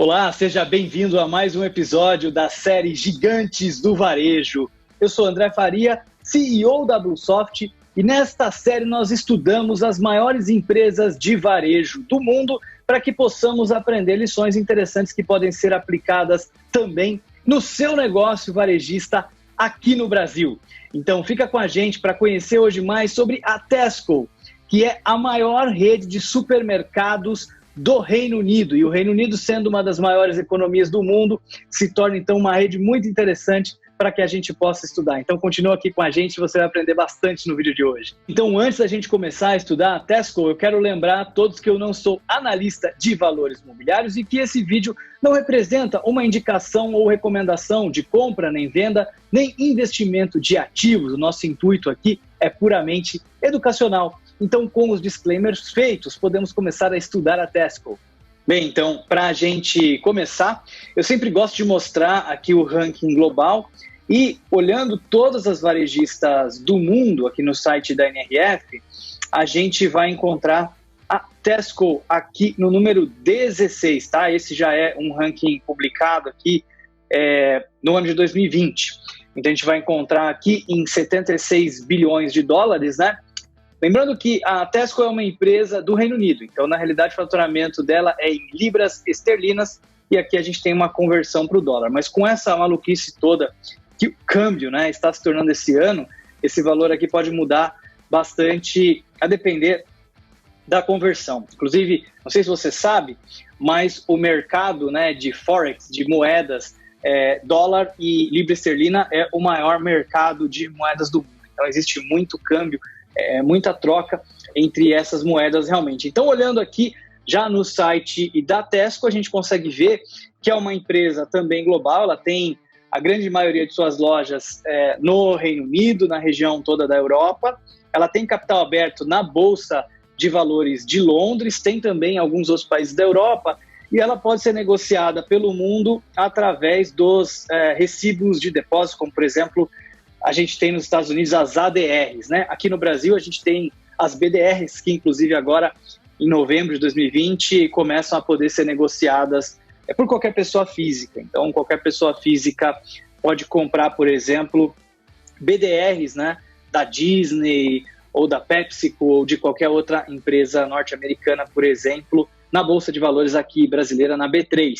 Olá, seja bem-vindo a mais um episódio da série Gigantes do Varejo. Eu sou André Faria, CEO da Bluesoft, e nesta série nós estudamos as maiores empresas de varejo do mundo para que possamos aprender lições interessantes que podem ser aplicadas também no seu negócio varejista aqui no Brasil. Então fica com a gente para conhecer hoje mais sobre a Tesco, que é a maior rede de supermercados do Reino Unido. E o Reino Unido, sendo uma das maiores economias do mundo, se torna então uma rede muito interessante para que a gente possa estudar. Então continua aqui com a gente, você vai aprender bastante no vídeo de hoje. Então antes da gente começar a estudar a Tesco, eu quero lembrar a todos que eu não sou analista de valores imobiliários e que esse vídeo não representa uma indicação ou recomendação de compra, nem venda, nem investimento de ativos. O nosso intuito aqui é puramente educacional. Então, com os disclaimers feitos, podemos começar a estudar a Tesco. Bem, então, para a gente começar, eu sempre gosto de mostrar aqui o ranking global e, olhando todas as varejistas do mundo aqui no site da NRF, a gente vai encontrar a Tesco aqui no número 16, tá? Esse já é um ranking publicado aqui no ano de 2020. Então, a gente vai encontrar aqui em 76 bilhões de dólares, né? Lembrando que a Tesco é uma empresa do Reino Unido, então na realidade o faturamento dela é em libras esterlinas e aqui a gente tem uma conversão para o dólar. Mas com essa maluquice toda que o câmbio, né, está se tornando esse ano, esse valor aqui pode mudar bastante a depender da conversão. Inclusive, não sei se você sabe, mas o mercado, né, de Forex, de moedas, dólar e libra esterlina é o maior mercado de moedas do mundo. Então existe muito câmbio, muita troca entre essas moedas realmente. Então, olhando aqui já no site da Tesco, a gente consegue ver que é uma empresa também global. Ela tem a grande maioria de suas lojas no Reino Unido, na região toda da Europa. Ela tem capital aberto na Bolsa de Valores de Londres, tem também alguns outros países da Europa, e ela pode ser negociada pelo mundo através dos recibos de depósito, como, por exemplo, a gente tem nos Estados Unidos as ADRs, né? Aqui no Brasil a gente tem as BDRs, que inclusive agora em novembro de 2020 começam a poder ser negociadas por qualquer pessoa física. Então qualquer pessoa física pode comprar, por exemplo, BDRs, né? Da Disney ou da PepsiCo ou de qualquer outra empresa norte-americana, por exemplo, na Bolsa de Valores aqui brasileira, na B3.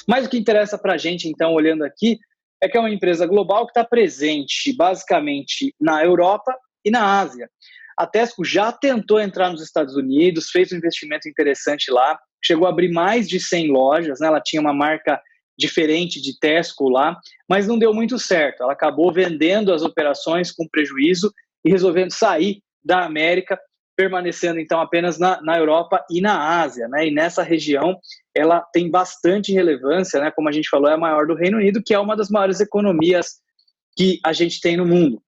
Mas o que interessa para a gente, então, olhando aqui, é que é uma empresa global que está presente basicamente na Europa e na Ásia. A Tesco já tentou entrar nos Estados Unidos, fez um investimento interessante lá, chegou a abrir mais de 100 lojas, né? Ela tinha uma marca diferente de Tesco lá, mas não deu muito certo. Ela acabou vendendo as operações com prejuízo e resolvendo sair da América, permanecendo então apenas na Europa e na Ásia, né? E nessa região ela tem bastante relevância, né? Como a gente falou, é a maior do Reino Unido, que é uma das maiores economias que a gente tem no mundo.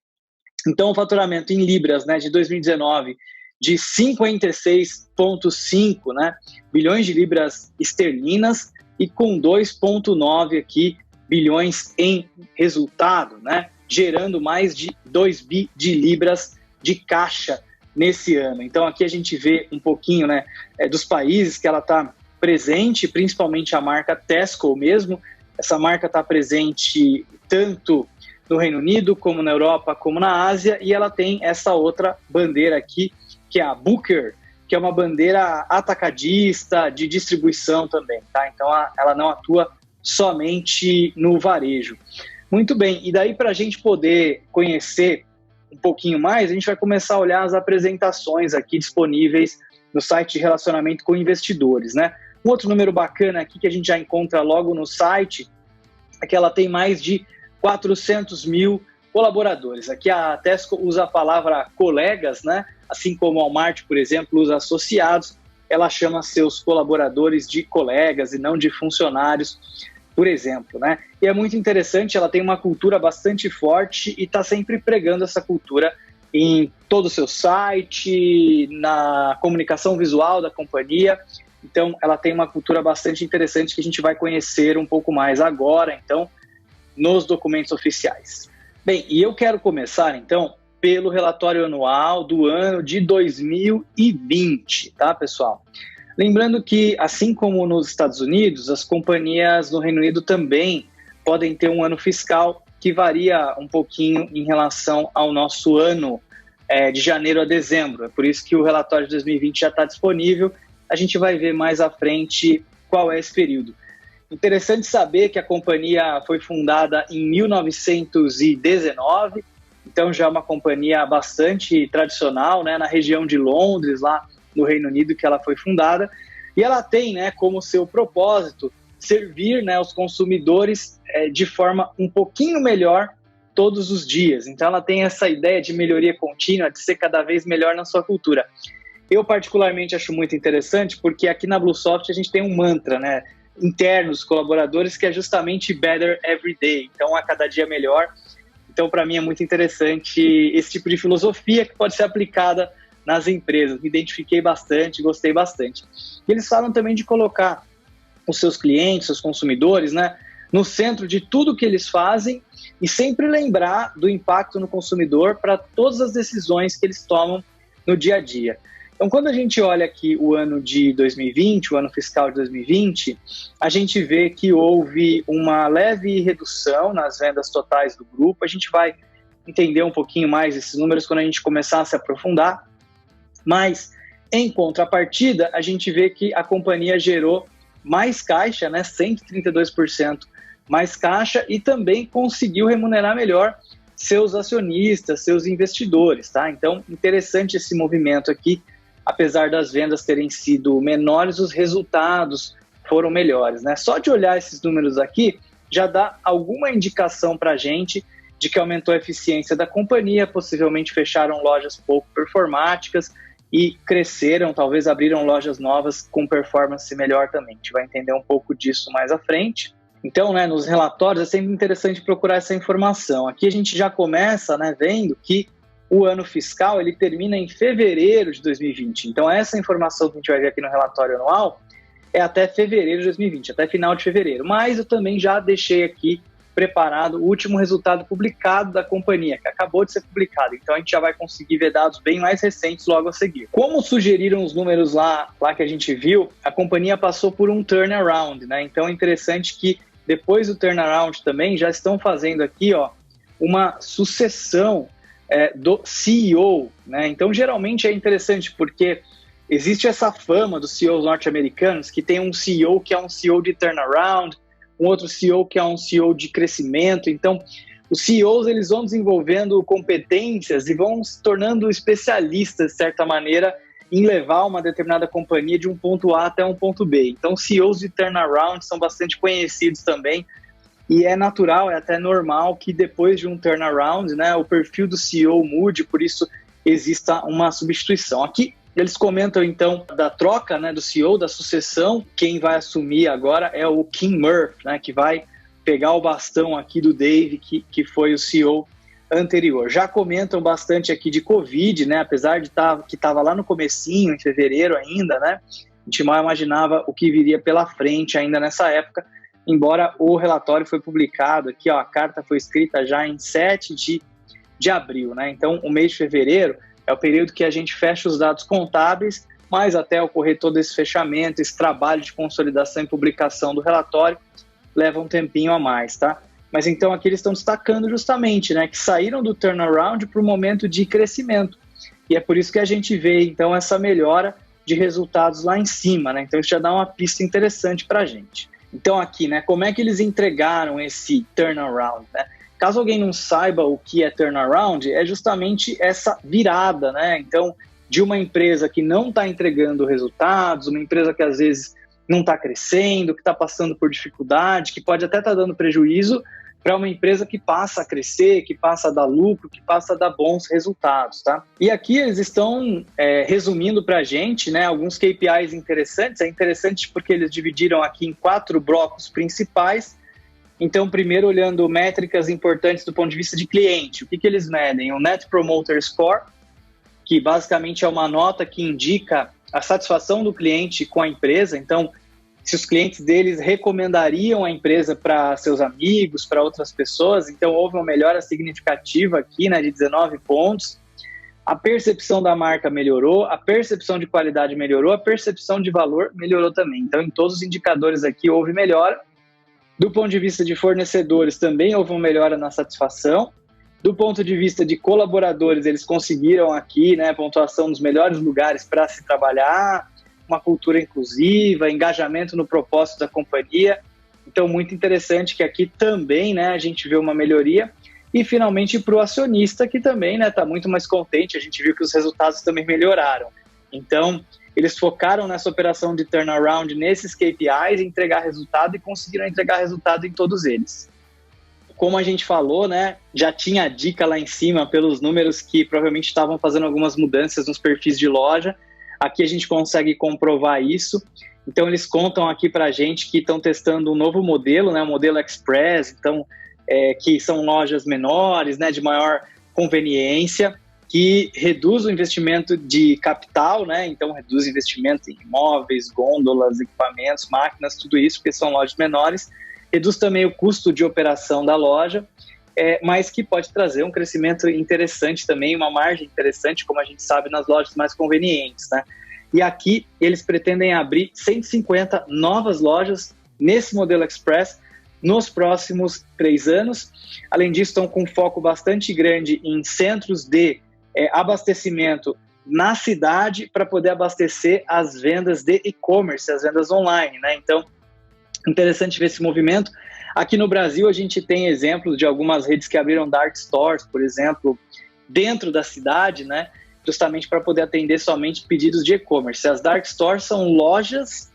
Então o faturamento em libras, né, de 2019 de 56,5, né, bilhões de libras esterlinas e com 2,9 aqui bilhões em resultado, né, gerando mais de 2 bi de libras de caixa nesse ano. Então aqui a gente vê um pouquinho, né, dos países que ela está presente, principalmente a marca Tesco mesmo. Essa marca está presente tanto no Reino Unido, como na Europa, como na Ásia, e ela tem essa outra bandeira aqui, que é a Booker, que é uma bandeira atacadista de distribuição também, tá? Então ela não atua somente no varejo. Muito bem, e daí para a gente poder conhecer um pouquinho mais, a gente vai começar a olhar as apresentações aqui disponíveis no site de relacionamento com investidores, né? Um outro número bacana aqui que a gente já encontra logo no site é que ela tem mais de 400 mil colaboradores. Aqui a Tesco usa a palavra colegas, né? Assim como a Walmart, por exemplo, usa associados, ela chama seus colaboradores de colegas e não de funcionários, por exemplo, né? E é muito interessante, ela tem uma cultura bastante forte e está sempre pregando essa cultura em todo o seu site, na comunicação visual da companhia. Então, ela tem uma cultura bastante interessante que a gente vai conhecer um pouco mais agora, então, nos documentos oficiais. Bem, e eu quero começar, então, pelo relatório anual do ano de 2020, tá, pessoal? Lembrando que, assim como nos Estados Unidos, as companhias no Reino Unido também podem ter um ano fiscal que varia um pouquinho em relação ao nosso ano de janeiro a dezembro. É por isso que o relatório de 2020 já está disponível. A gente vai ver mais à frente qual é esse período. Interessante saber que a companhia foi fundada em 1919, então já é uma companhia bastante tradicional, né, na região de Londres, lá no Reino Unido, que ela foi fundada, e ela tem, né, como seu propósito servir, né, os consumidores de forma um pouquinho melhor todos os dias. Então ela tem essa ideia de melhoria contínua, de ser cada vez melhor na sua cultura. Eu particularmente acho muito interessante porque aqui na BlueSoft a gente tem um mantra, né, interno dos colaboradores, que é justamente better every day, então a cada dia melhor. Então para mim é muito interessante esse tipo de filosofia que pode ser aplicada nas empresas. Me identifiquei bastante, gostei bastante. E eles falam também de colocar os seus clientes, seus consumidores, né, no centro de tudo que eles fazem e sempre lembrar do impacto no consumidor para todas as decisões que eles tomam no dia a dia. Então, quando a gente olha aqui o ano de 2020, o ano fiscal de 2020, a gente vê que houve uma leve redução nas vendas totais do grupo. A gente vai entender um pouquinho mais esses números quando a gente começar a se aprofundar. Mas, em contrapartida, a gente vê que a companhia gerou mais caixa, né, 132% mais caixa, e também conseguiu remunerar melhor seus acionistas, seus investidores, tá? Então, interessante esse movimento aqui. Apesar das vendas terem sido menores, os resultados foram melhores, né? Só de olhar esses números aqui, já dá alguma indicação para a gente de que aumentou a eficiência da companhia, possivelmente fecharam lojas pouco performáticas e cresceram, talvez abriram lojas novas com performance melhor também. A gente vai entender um pouco disso mais à frente. Então, né, nos relatórios é sempre interessante procurar essa informação. Aqui a gente já começa, né, vendo que o ano fiscal ele termina em fevereiro de 2020. Então, essa informação que a gente vai ver aqui no relatório anual é até fevereiro de 2020, até final de fevereiro. Mas eu também já deixei aqui preparado o último resultado publicado da companhia, que acabou de ser publicado. Então, a gente já vai conseguir ver dados bem mais recentes logo a seguir. Como sugeriram os números lá que a gente viu, a companhia passou por um turnaround, né? Então, é interessante que depois do turnaround também já estão fazendo aqui, ó, uma sucessão do CEO, né? Então, geralmente é interessante porque existe essa fama dos CEOs norte-americanos que tem um CEO que é um CEO de turnaround, um outro CEO que é um CEO de crescimento. Então, os CEOs eles vão desenvolvendo competências e vão se tornando especialistas, de certa maneira, em levar uma determinada companhia de um ponto A até um ponto B. Então, CEOs de turnaround são bastante conhecidos também. E é natural, é até normal que depois de um turnaround, né, o perfil do CEO mude, por isso exista uma substituição. Aqui eles comentam então da troca, né, do CEO, da sucessão. Quem vai assumir agora é o Kim Murphy, né, que vai pegar o bastão aqui do Dave, que foi o CEO anterior. Já comentam bastante aqui de Covid, né, apesar de que estava lá no comecinho, em fevereiro ainda, né, a gente mal imaginava o que viria pela frente ainda nessa época. Embora o relatório foi publicado aqui, ó, a carta foi escrita já em 7 de abril, né? Então, o mês de fevereiro é o período que a gente fecha os dados contábeis, mas até ocorrer todo esse fechamento, esse trabalho de consolidação e publicação do relatório, leva um tempinho a mais, tá? Mas então aqui eles estão destacando justamente, né, que saíram do turnaround para o momento de crescimento. E é por isso que a gente vê, então, essa melhora de resultados lá em cima, né? Então, isso já dá uma pista interessante para a gente. Então aqui, né, como é que eles entregaram esse turnaround, né? Caso alguém não saiba o que é turnaround, é justamente essa virada, né? Então, de uma empresa que não está entregando resultados, uma empresa que às vezes não está crescendo, que está passando por dificuldade, que pode até estar dando prejuízo, para uma empresa que passa a crescer, que passa a dar lucro, que passa a dar bons resultados, tá? E aqui eles estão resumindo para a gente, né, alguns KPIs interessantes. É interessante porque eles dividiram aqui em 4 blocos principais. Então, primeiro, olhando métricas importantes do ponto de vista de cliente. O que eles medem? O Net Promoter Score, que basicamente é uma nota que indica a satisfação do cliente com a empresa. Então, se os clientes deles recomendariam a empresa para seus amigos, para outras pessoas. Então, houve uma melhora significativa aqui, né, de 19 pontos. a percepção da marca melhorou, a percepção de qualidade melhorou, a percepção de valor melhorou também. Então, em todos os indicadores aqui houve melhora. Do ponto de vista de fornecedores, também houve uma melhora na satisfação. Do ponto de vista de colaboradores, eles conseguiram aqui, né, pontuação nos melhores lugares para se trabalhar, uma cultura inclusiva, engajamento no propósito da companhia. Então, muito interessante que aqui também, né, a gente vê uma melhoria. E, finalmente, para o acionista, que também está muito mais contente. A gente viu que os resultados também melhoraram. Então, eles focaram nessa operação de turnaround, nesses KPIs, entregar resultado, e conseguiram entregar resultado em todos eles. Como a gente falou, né, já tinha a dica lá em cima pelos números que provavelmente estavam fazendo algumas mudanças nos perfis de loja. Aqui a gente consegue comprovar isso. Então, eles contam aqui para a gente que estão testando um novo modelo, né, o modelo Express, então, que são lojas menores, né, de maior conveniência, que reduz o investimento de capital, né, então reduz o investimento em imóveis, gôndolas, equipamentos, máquinas, tudo isso, porque são lojas menores. Reduz também o custo de operação da loja, mas que pode trazer um crescimento interessante também, uma margem interessante, como a gente sabe, nas lojas mais convenientes, né? E aqui eles pretendem abrir 150 novas lojas nesse modelo Express nos próximos 3 anos. Além disso, estão com um foco bastante grande em centros de abastecimento na cidade para poder abastecer as vendas de e-commerce, as vendas online, né? Então, interessante ver esse movimento. Aqui no Brasil, a gente tem exemplos de algumas redes que abriram dark stores, por exemplo, dentro da cidade, né? Justamente para poder atender somente pedidos de e-commerce. As dark stores são lojas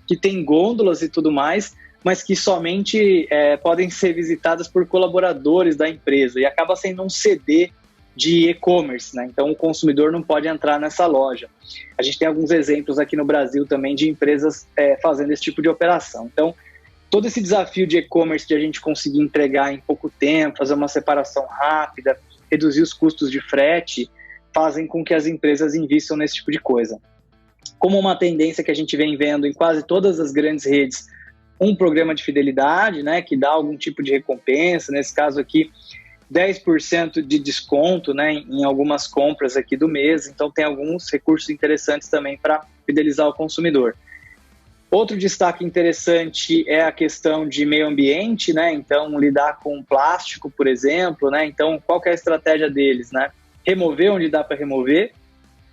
que têm gôndolas e tudo mais, mas que somente podem ser visitadas por colaboradores da empresa, e acaba sendo um CD de e-commerce, né? Então o consumidor não pode entrar nessa loja. A gente tem alguns exemplos aqui no Brasil também de empresas fazendo esse tipo de operação. Então, todo esse desafio de e-commerce, de a gente conseguir entregar em pouco tempo, fazer uma separação rápida, reduzir os custos de frete, fazem com que as empresas invistam nesse tipo de coisa. Como uma tendência que a gente vem vendo em quase todas as grandes redes, um programa de fidelidade, né, que dá algum tipo de recompensa, nesse caso aqui, 10% de desconto, né, em algumas compras aqui do mês. Então tem alguns recursos interessantes também para fidelizar o consumidor. Outro destaque interessante é a questão de meio ambiente, né? Então lidar com plástico, por exemplo, né? Então qual que é a estratégia deles, né? Remover onde dá para remover,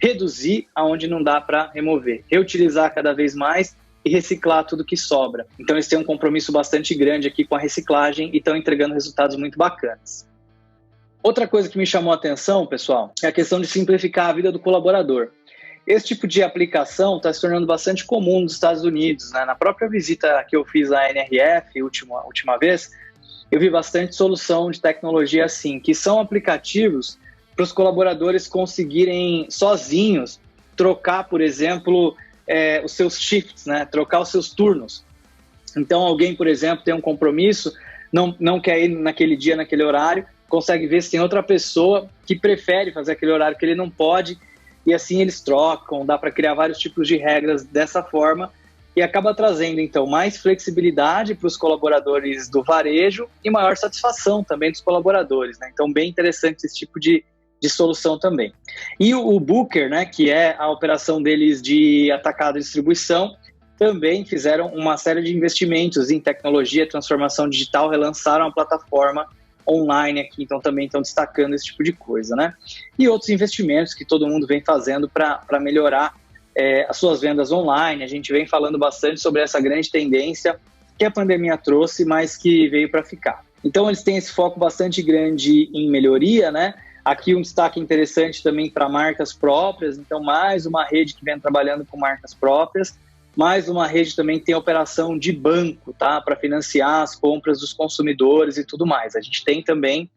reduzir aonde não dá para remover, reutilizar cada vez mais e reciclar tudo que sobra. Então eles têm um compromisso bastante grande aqui com a reciclagem e estão entregando resultados muito bacanas. Outra coisa que me chamou a atenção, pessoal, é a questão de simplificar a vida do colaborador. Esse tipo de aplicação está se tornando bastante comum nos Estados Unidos, né? Na própria visita que eu fiz à NRF, última vez, eu vi bastante solução de tecnologia assim, que são aplicativos para os colaboradores conseguirem sozinhos trocar, por exemplo, os seus shifts, né? Trocar os seus turnos. Então alguém, por exemplo, tem um compromisso, não quer ir naquele dia, naquele horário, consegue ver se tem outra pessoa que prefere fazer aquele horário que ele não pode, e assim eles trocam, dá para criar vários tipos de regras dessa forma, e acaba trazendo, então, mais flexibilidade para os colaboradores do varejo e maior satisfação também dos colaboradores, né? Então, bem interessante esse tipo de solução também. E o Booker, né, que é a operação deles de atacado e distribuição, também fizeram uma série de investimentos em tecnologia, transformação digital, relançaram a plataforma online aqui, então também estão destacando esse tipo de coisa, né? E outros investimentos que todo mundo vem fazendo para melhorar as suas vendas online. A gente vem falando bastante sobre essa grande tendência que a pandemia trouxe, mas que veio para ficar. Então eles têm esse foco bastante grande em melhoria, né? Aqui um destaque interessante também para marcas próprias, então mais uma rede que vem trabalhando com marcas próprias, mais uma rede também que tem operação de banco, tá? Para financiar as compras dos consumidores e tudo mais. A gente tem também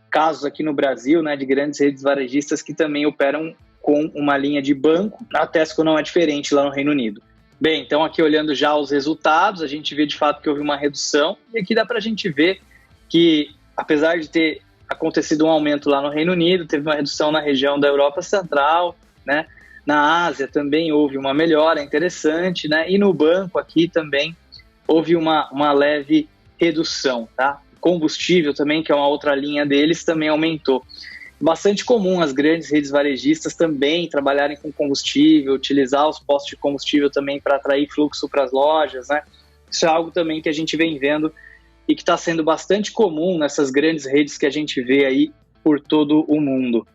casos aqui no Brasil, né, de grandes redes varejistas que também operam com uma linha de banco. A Tesco não é diferente lá no Reino Unido. Bem, então aqui olhando já os resultados, a gente vê de fato que houve uma redução, e aqui dá para a gente ver que, apesar de ter acontecido um aumento lá no Reino Unido, teve uma redução na região da Europa Central, né? Na Ásia também houve uma melhora interessante, né? E no banco aqui também houve uma leve redução, tá? Combustível também, que é uma outra linha deles, também aumentou. bastante comum as grandes redes varejistas também trabalharem com combustível, utilizar os postos de combustível também para atrair fluxo para as lojas, né? Isso é algo também que a gente vem vendo e que está sendo bastante comum nessas grandes redes que a gente vê aí por todo o mundo.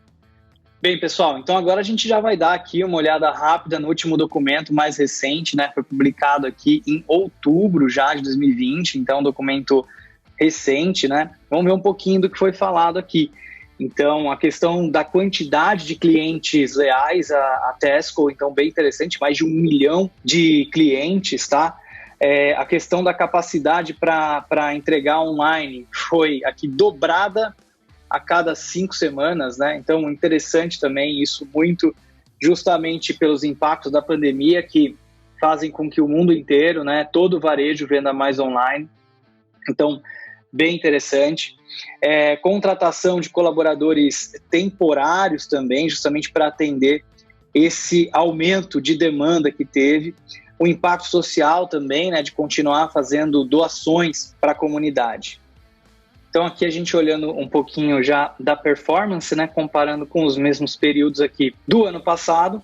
Bem, pessoal, então agora a gente já vai dar aqui uma olhada rápida no último documento mais recente, né? Foi publicado aqui em outubro já de 2020, então um documento recente, né? Vamos ver um pouquinho do que foi falado aqui. Então, a questão da quantidade de clientes leais à Tesco, então bem interessante, mais de 1 milhão de clientes, tá? A questão da capacidade para entregar online foi aqui dobrada a cada 5 semanas, né? Então, interessante também isso muito justamente pelos impactos da pandemia que fazem com que o mundo inteiro, né, todo o varejo venda mais online. Então, bem interessante. Contratação de colaboradores temporários também, justamente para atender esse aumento de demanda que teve. O impacto social também, né, de continuar fazendo doações para a comunidade. Então aqui a gente olhando um pouquinho já da performance, né, comparando com os mesmos períodos aqui do ano passado,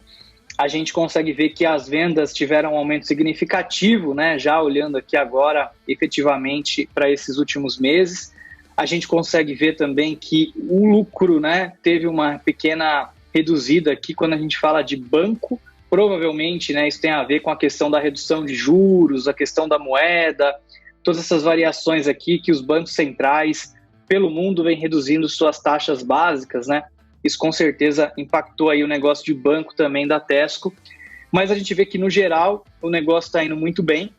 a gente consegue ver que as vendas tiveram um aumento significativo, né, já olhando aqui agora efetivamente para esses últimos meses. A gente consegue ver também que o lucro, né, teve uma pequena reduzida aqui quando a gente fala de banco. Provavelmente, né, isso tem a ver com a questão da redução de juros, a questão da moeda, todas essas variações aqui que os bancos centrais pelo mundo vêm reduzindo suas taxas básicas, né? Isso com certeza impactou aí o negócio de banco também da Tesco, mas a gente vê que no geral o negócio está indo muito bem,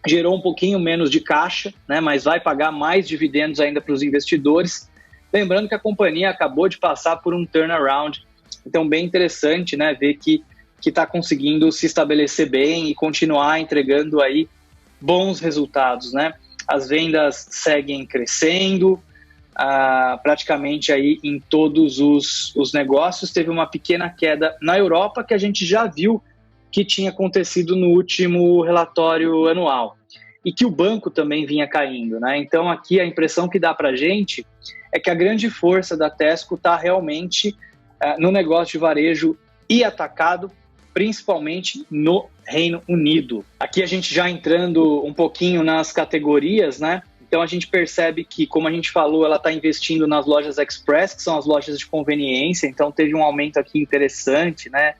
gerou um pouquinho menos de caixa, né? Mas vai pagar mais dividendos ainda para os investidores. Lembrando que a companhia acabou de passar por um turnaround, então bem interessante, né? Ver que está conseguindo se estabelecer bem e continuar entregando aí bons resultados, né? As vendas seguem crescendo, praticamente aí em todos os negócios. Teve uma pequena queda na Europa que a gente já viu que tinha acontecido no último relatório anual e que o banco também vinha caindo, né? Então aqui a impressão que dá para a gente é que a grande força da Tesco está realmente no negócio de varejo e atacado, principalmente no Reino Unido. Aqui a gente já entrando um pouquinho nas categorias, né? Então a gente percebe que, como a gente falou, ela está investindo nas lojas Express, que são as lojas de conveniência, então teve um aumento aqui interessante, né?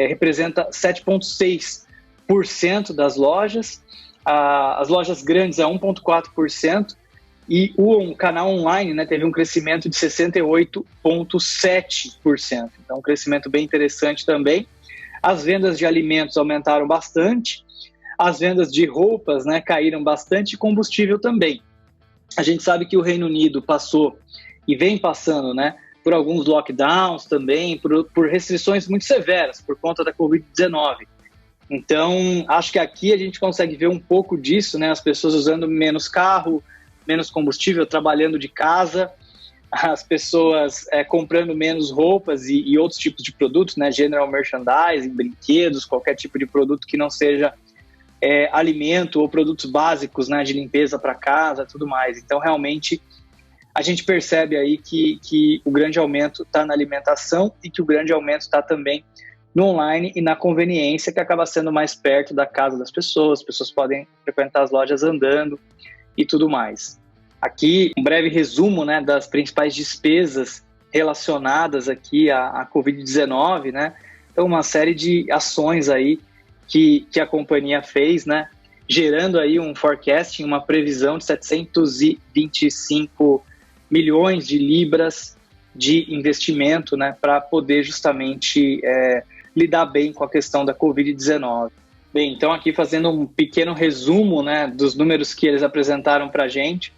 Representa 7,6% das lojas, as lojas grandes é 1,4%, e o canal online, né, teve um crescimento de 68,7%, então um crescimento bem interessante também. As vendas de alimentos aumentaram bastante, as vendas de roupas, né, caíram bastante, e combustível também. A gente sabe que o Reino Unido passou e vem passando, né, por alguns lockdowns também, por restrições muito severas por conta da Covid-19. Então, acho que aqui a gente consegue ver um pouco disso, né, as pessoas usando menos carro, menos combustível, trabalhando de casa, as pessoas comprando menos roupas e outros tipos de produtos, né, general merchandising, brinquedos, qualquer tipo de produto que não seja alimento ou produtos básicos, né, de limpeza para casa, tudo mais. Então, realmente, a gente percebe aí que o grande aumento está na alimentação e que o grande aumento está também no online e na conveniência, que acaba sendo mais perto da casa das pessoas. As pessoas podem frequentar as lojas andando e tudo mais. Aqui, um breve resumo, né, das principais despesas relacionadas aqui à Covid-19, né? Então, uma série de ações aí que a companhia fez, né, gerando aí um forecasting, uma previsão de 725 milhões de libras de investimento, né, para poder justamente lidar bem com a questão da Covid-19. Bem, então aqui fazendo um pequeno resumo, né, dos números que eles apresentaram para a gente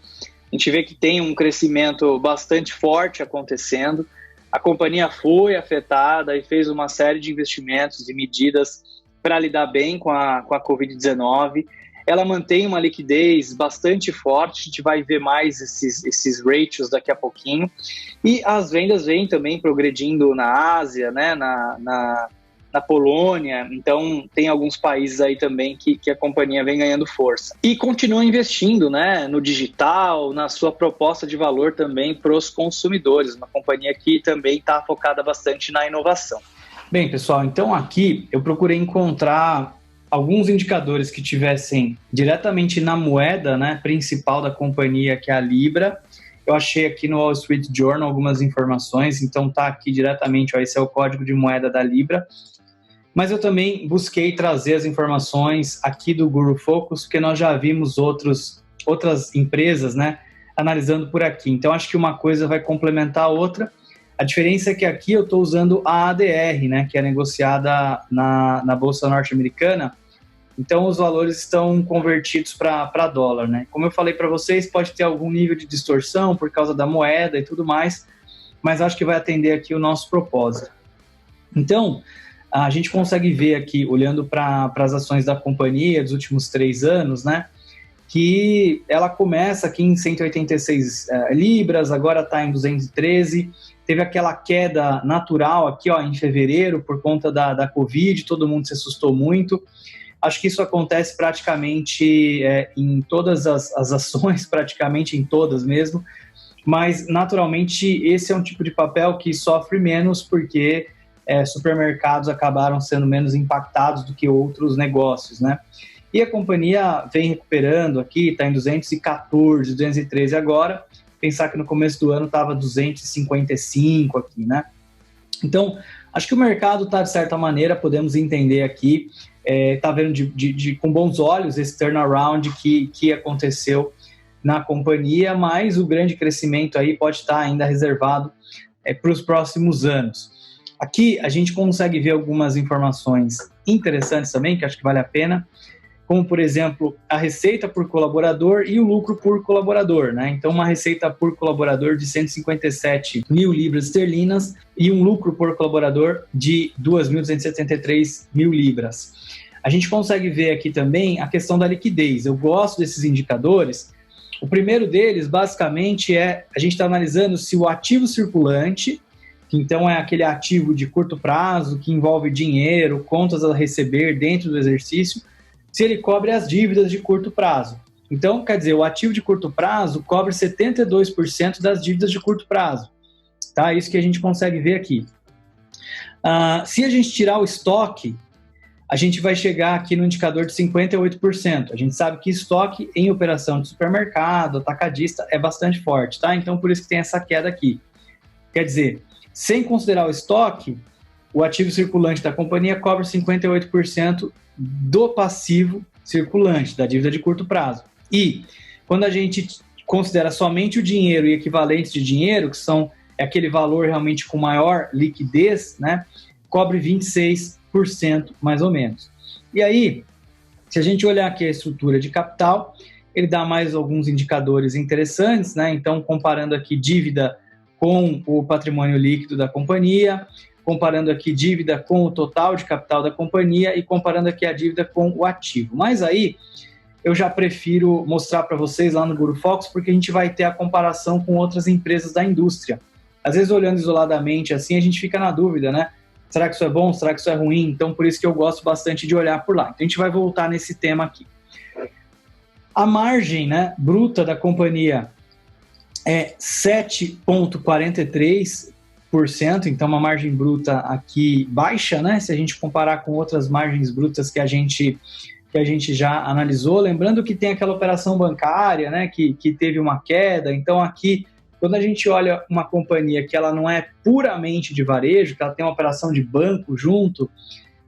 vê que tem um crescimento bastante forte acontecendo. A companhia foi afetada e fez uma série de investimentos e medidas para lidar bem com a Covid-19. Ela mantém uma liquidez bastante forte, a gente vai ver mais esses ratios daqui a pouquinho. E as vendas vêm também progredindo na Ásia, né, na Polônia, então tem alguns países aí também que a companhia vem ganhando força. E continua investindo, né, no digital, na sua proposta de valor também para os consumidores, uma companhia que também está focada bastante na inovação. Bem, pessoal, então aqui eu procurei encontrar alguns indicadores que tivessem diretamente na moeda, né, principal da companhia, que é a Libra. Eu achei aqui no Wall Street Journal algumas informações, então tá aqui diretamente, ó, esse é o código de moeda da Libra. Mas eu também busquei trazer as informações aqui do Guru Focus, porque nós já vimos outras empresas, né, analisando por aqui. Então, acho que uma coisa vai complementar a outra. A diferença é que aqui eu estou usando a ADR, né, que é negociada na Bolsa Norte-Americana. Então, os valores estão convertidos para dólar, né? Como eu falei para vocês, pode ter algum nível de distorção por causa da moeda e tudo mais, mas acho que vai atender aqui o nosso propósito. Então, a gente consegue ver aqui, olhando para as ações da companhia dos últimos 3 anos, né, que ela começa aqui em 186 libras, agora está em 213, teve aquela queda natural aqui, ó, em fevereiro, por conta da Covid, todo mundo se assustou muito. Acho que isso acontece praticamente em todas as ações, praticamente em todas mesmo, mas naturalmente esse é um tipo de papel que sofre menos porque supermercados acabaram sendo menos impactados do que outros negócios, né? E a companhia vem recuperando aqui, está em 214, 213 agora, pensar que no começo do ano estava 255 aqui, né? Então, acho que o mercado está, de certa maneira, podemos entender aqui, está vendo com bons olhos esse turnaround que aconteceu na companhia, mas o grande crescimento aí pode estar ainda reservado para os próximos anos. Aqui a gente consegue ver algumas informações interessantes também, que acho que vale a pena, como, por exemplo, a receita por colaborador e o lucro por colaborador, né? Então, uma receita por colaborador de 157 mil libras esterlinas e um lucro por colaborador de 2.273 mil libras. A gente consegue ver aqui também a questão da liquidez. Eu gosto desses indicadores. O primeiro deles, basicamente, a gente está analisando se o ativo circulante, que então é aquele ativo de curto prazo, que envolve dinheiro, contas a receber dentro do exercício, se ele cobre as dívidas de curto prazo. Então, quer dizer, o ativo de curto prazo cobre 72% das dívidas de curto prazo. Tá? Isso que a gente consegue ver aqui. Se a gente tirar o estoque, a gente vai chegar aqui no indicador de 58%. A gente sabe que estoque em operação de supermercado, atacadista, é bastante forte, tá? Então, por isso que tem essa queda aqui. Quer dizer, sem considerar o estoque, o ativo circulante da companhia cobre 58% do passivo circulante, da dívida de curto prazo. E quando a gente considera somente o dinheiro e equivalentes de dinheiro, que são aquele valor realmente com maior liquidez, né, cobre 26% mais ou menos. E aí, se a gente olhar aqui a estrutura de capital, ele dá mais alguns indicadores interessantes, né? Então, comparando aqui dívida com o patrimônio líquido da companhia, comparando aqui dívida com o total de capital da companhia e comparando aqui a dívida com o ativo. Mas aí eu já prefiro mostrar para vocês lá no Guru Focus, porque a gente vai ter a comparação com outras empresas da indústria. Às vezes, olhando isoladamente assim, a gente fica na dúvida, né? Será que isso é bom? Será que isso é ruim? Então, por isso que eu gosto bastante de olhar por lá. Então, a gente vai voltar nesse tema aqui. A margem, né, bruta da companhia é 7,43%, então uma margem bruta aqui baixa, né? Se a gente comparar com outras margens brutas que a gente já analisou. Lembrando que tem aquela operação bancária, né, que teve uma queda. Então, aqui, quando a gente olha uma companhia que ela não é puramente de varejo, que ela tem uma operação de banco junto,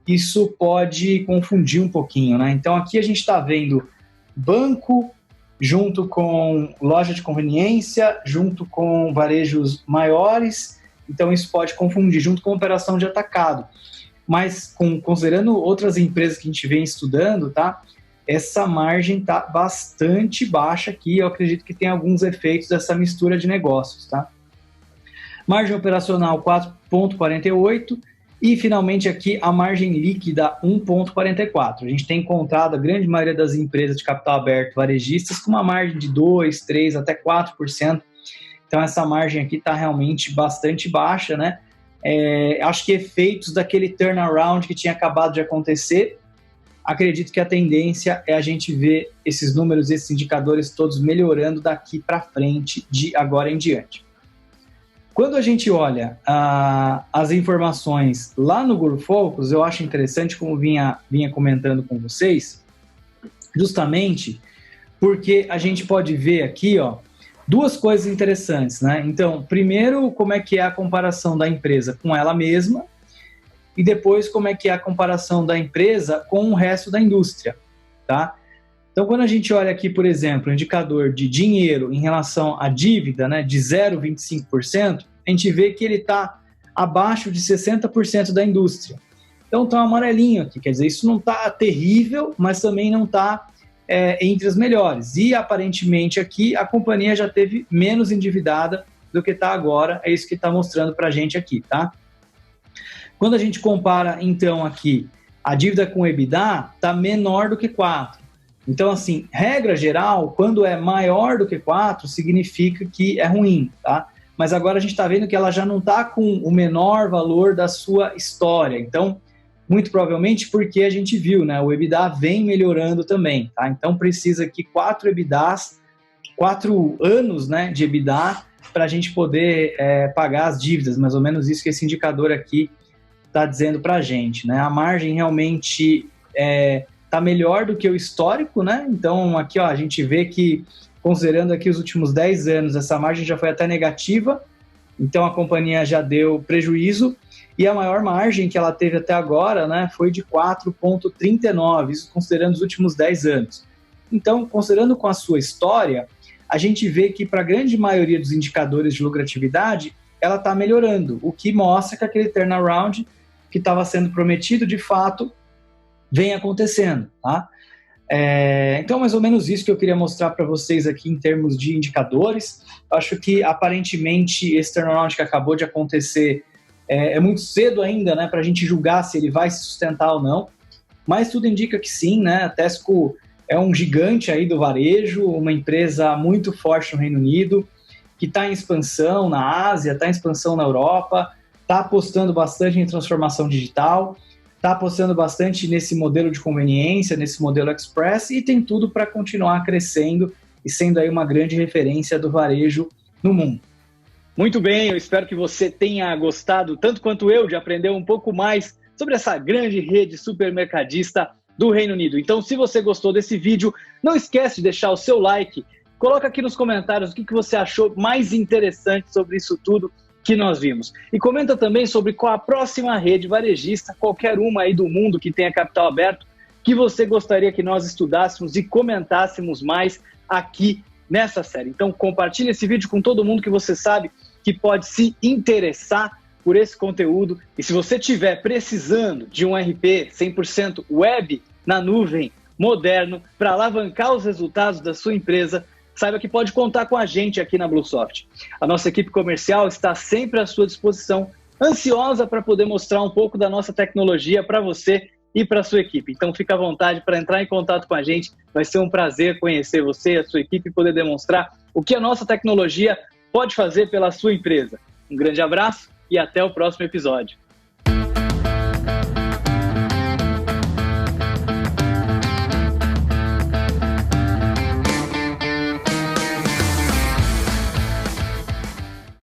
isso pode confundir um pouquinho, né? Então, aqui a gente está vendo banco junto com loja de conveniência, junto com varejos maiores, então isso pode confundir, junto com operação de atacado. Mas, considerando outras empresas que a gente vem estudando, tá? Essa margem está bastante baixa aqui, eu acredito que tem alguns efeitos dessa mistura de negócios, tá? Margem operacional 4,48 e, finalmente, aqui a margem líquida 1,44. A gente tem encontrado a grande maioria das empresas de capital aberto varejistas com uma margem de 2%, 3%, até 4%. Então, essa margem aqui está realmente bastante baixa, né? acho que efeitos daquele turnaround que tinha acabado de acontecer. Acredito que a tendência é a gente ver esses números, esses indicadores todos melhorando daqui para frente, de agora em diante. Quando a gente olha as informações lá no Guru Focus, eu acho interessante, como vinha comentando com vocês, justamente porque a gente pode ver aqui, ó, duas coisas interessantes, né? Então, primeiro, como é que é a comparação da empresa com ela mesma, e depois como é que é a comparação da empresa com o resto da indústria, tá? Então, quando a gente olha aqui, por exemplo, o indicador de dinheiro em relação à dívida, né, de 0,25%, a gente vê que ele está abaixo de 60% da indústria. Então, está um amarelinho aqui, quer dizer, isso não está terrível, mas também não está entre as melhores. E, aparentemente, aqui, a companhia já teve menos endividada do que está agora, é isso que está mostrando para a gente aqui, tá? Quando a gente compara, então, aqui, a dívida com o EBITDA, está menor do que 4. Então, assim, regra geral, quando é maior do que 4, significa que é ruim, tá? Mas agora a gente está vendo que ela já não está com o menor valor da sua história. Então, muito provavelmente porque a gente viu, né? O EBITDA vem melhorando também, tá? Então, precisa aqui 4 EBITDAs, 4 anos, né, de EBITDA para a gente poder pagar as dívidas, mais ou menos isso que esse indicador aqui está dizendo para a gente, né? A margem realmente está melhor do que o histórico, né? Então, aqui, ó, a gente vê que, considerando aqui os últimos 10 anos, essa margem já foi até negativa, então a companhia já deu prejuízo, e a maior margem que ela teve até agora, né, foi de 4,39, isso considerando os últimos 10 anos. Então, considerando com a sua história, a gente vê que para a grande maioria dos indicadores de lucratividade, ela está melhorando, o que mostra que aquele turnaround que estava sendo prometido, de fato, vem acontecendo, tá? Então, mais ou menos isso que eu queria mostrar para vocês aqui em termos de indicadores. Acho que, aparentemente, esse turnaround que acabou de acontecer é muito cedo ainda, né, para a gente julgar se ele vai se sustentar ou não, mas tudo indica que sim, né? A Tesco é um gigante aí do varejo, uma empresa muito forte no Reino Unido, que está em expansão na Ásia, está em expansão na Europa, está apostando bastante em transformação digital, está apostando bastante nesse modelo de conveniência, nesse modelo express, e tem tudo para continuar crescendo e sendo aí uma grande referência do varejo no mundo. Muito bem, eu espero que você tenha gostado, tanto quanto eu, de aprender um pouco mais sobre essa grande rede supermercadista do Reino Unido. Então, se você gostou desse vídeo, não esquece de deixar o seu like, coloca aqui nos comentários o que você achou mais interessante sobre isso tudo que nós vimos. E comenta também sobre qual a próxima rede varejista, qualquer uma aí do mundo que tenha capital aberto, que você gostaria que nós estudássemos e comentássemos mais aqui nessa série. Então compartilhe esse vídeo com todo mundo que você sabe que pode se interessar por esse conteúdo. E se você estiver precisando de um RP 100% web na nuvem, moderno, para alavancar os resultados da sua empresa, saiba que pode contar com a gente aqui na BlueSoft. A nossa equipe comercial está sempre à sua disposição, ansiosa para poder mostrar um pouco da nossa tecnologia para você e para a sua equipe. Então fica à vontade para entrar em contato com a gente. Vai ser um prazer conhecer você e a sua equipe e poder demonstrar o que a nossa tecnologia pode fazer pela sua empresa. Um grande abraço e até o próximo episódio.